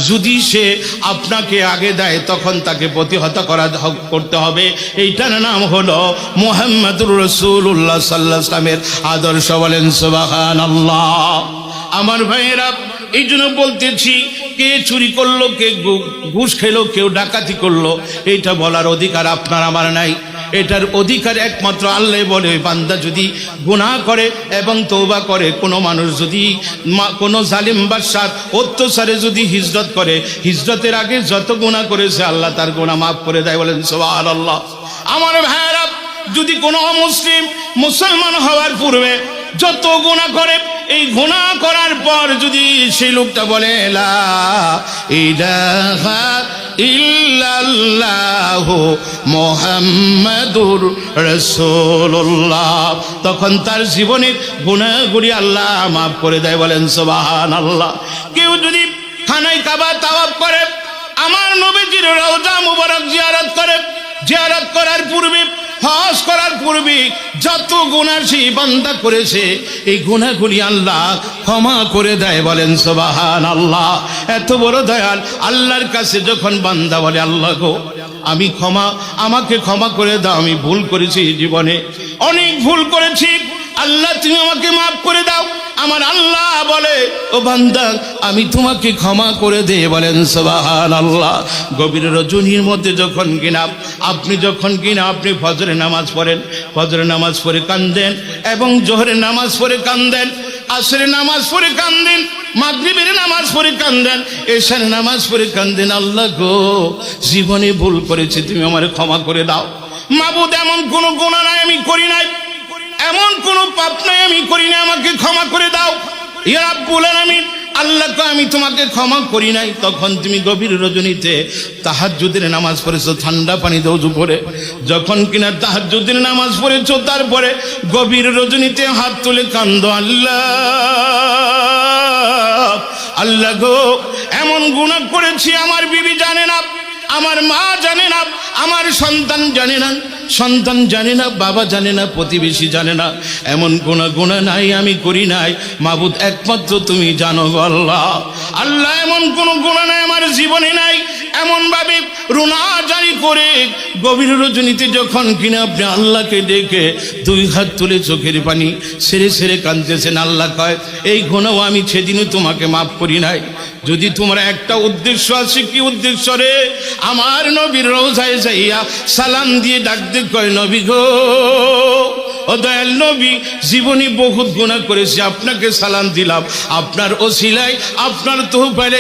যদি সে আপনাকে আগে দেয় তখন তাকে প্রতিহত করতে হবে। এইটার নাম হলো মুহাম্মদুর রাসূলুল্লাহ সাল্লাল্লাহু আলাইহি ওয়াসাল্লামের আদর্শ। বলেন সুবহানাল্লাহ। আমার ভাইয়েরা, এই জন্য বলতেছি, কে চুরি করলো, কে ঘুষ খেলো, কেউ ডাকাতি করলো, এইটা বলার অধিকার আপনার আমার নাই। এটার অধিকার একমাত্র আল্লাহ বলে। ওই বান্দা যদি গুনাহ করে এবং তওবা করে, কোনো মানুষ যদি কোনো জালিম বাদশার অত্যাচারে যদি হিজরত করে, হিজরতের আগে যত গুনাহ করেছে আল্লাহ তার গুনাহ মাফ করে দেয়। বলেন সুবহানাল্লাহ। আমার ভাইয়েরা, যদি কোনো অমুসলিম মুসলমান হওয়ার পূর্বে যত গুনাহ করে, এই গুনাহ করার পর যদি সেই লোকটা বলে লা ইলাহা ইল্লাল্লাহু মুহাম্মাদুর রাসূলুল্লাহ, তখন তার জীবনের গুনাহগুলি আল্লাহ মাফ করে দেয়। বলেন সুবহানাল্লাহ। কেউ যদি খানায় কাবা তাওয়াফ করে, আমার নবীজির রওজা মুবারক জিয়ারত করে, জিয়ারত করার পূর্বে, হজ করার পূর্বে যত গুনাহ সেই বান্দা করেছে, এই গুনাহগুলি আল্লাহ ক্ষমা করে দেয়। বলেন সুবহানাল্লাহ। এত বড় দয়াল আল্লাহর কাছে যখন বান্দা বলে, আল্লাহ গো, আমাকে ক্ষমা করে দাও, আমি ভুল করেছি, জীবনে অনেক ভুল করেছি, আল্লাহ তুমি আমাকে মাফ করে দাও। আমার আল্লাহ বলে, ও বান্দা, আমি তোমাকে ক্ষমা করে দে। বলেন সুবহানাল্লাহ। গভীর রজনীর মধ্যে যখন কিনা আপনি ফজরের নামাজ পড়েন, ফজরের নামাজ পড়ে কান্দেন, এবং জোহরের নামাজ পড়ে কান্দেন, আসরের নামাজ পড়ে কান্দেন, মাগরিবের নামাজ পড়ে কান্দেন, এশার নামাজ পড়ে কান্দেন, আল্লাহ গো, জীবনে ভুল করেছি, তুমি আমারে ক্ষমা করে দাও। মাবুদ, এমন কোনো গুনাহ নাই আমি করি নাই, এমন কোনো পাপ নাই আমি করি না, আমাকে ক্ষমা করে দাও। ইয়া রাব্বুল আলামিন, আল্লাহকে আমি তোমাকে ক্ষমা করি নাই। তখন তুমি গভীর রজনীতে তাহাজ্জুদের নামাজ পড়েছো, ঠান্ডা পানি ওযু করে, যখন কিনা তাহাজ্জুদের নামাজ পড়েছো, তারপরে গভীর রজনীতে হাত তুলে কান্দো, আল্লাহ, আল্লাহ গো, এমন গুনাহ করেছি, আমার বিবি জানে না, আমার মা জানে না, আমার সন্তান জানে না, সন্তান জানে না, বাবা জানে না, প্রতিবেশী জানে না, এমন কোনো গুনাহ নাই আমি করি নাই। মাবুদ, একমাত্র তুমি জানো গো আল্লাহ। আল্লাহ, এমন কোনো গুনাহ নাই আমার জীবনে নাই। এমন ভাবে রুনা জারি করে গভীর রজনীতে যখন কিনা আপনি আল্লাহকে ডেকে দুই হাত তুলে চোখের পানি ছেড়ে ছেড়ে কাঁদতেছেন, আল্লাহ কয়, এই গুনাহ আমি সেদিনও তোমাকে মাফ করি নাই। যদি তোমার একটা উদ্দেশ্য আছে, কি উদ্দেশ্য রে? আমার নবীর রওজায় যাইয়া সালাম দিয়ে ডাকতে কয়, নবী গো, ও দয়াল নবী, জীবনে বহুত গুনাহ করেছি, আপনাকে সালাম দিলাম, আপনার ওসিলায়, আপনার তওফায়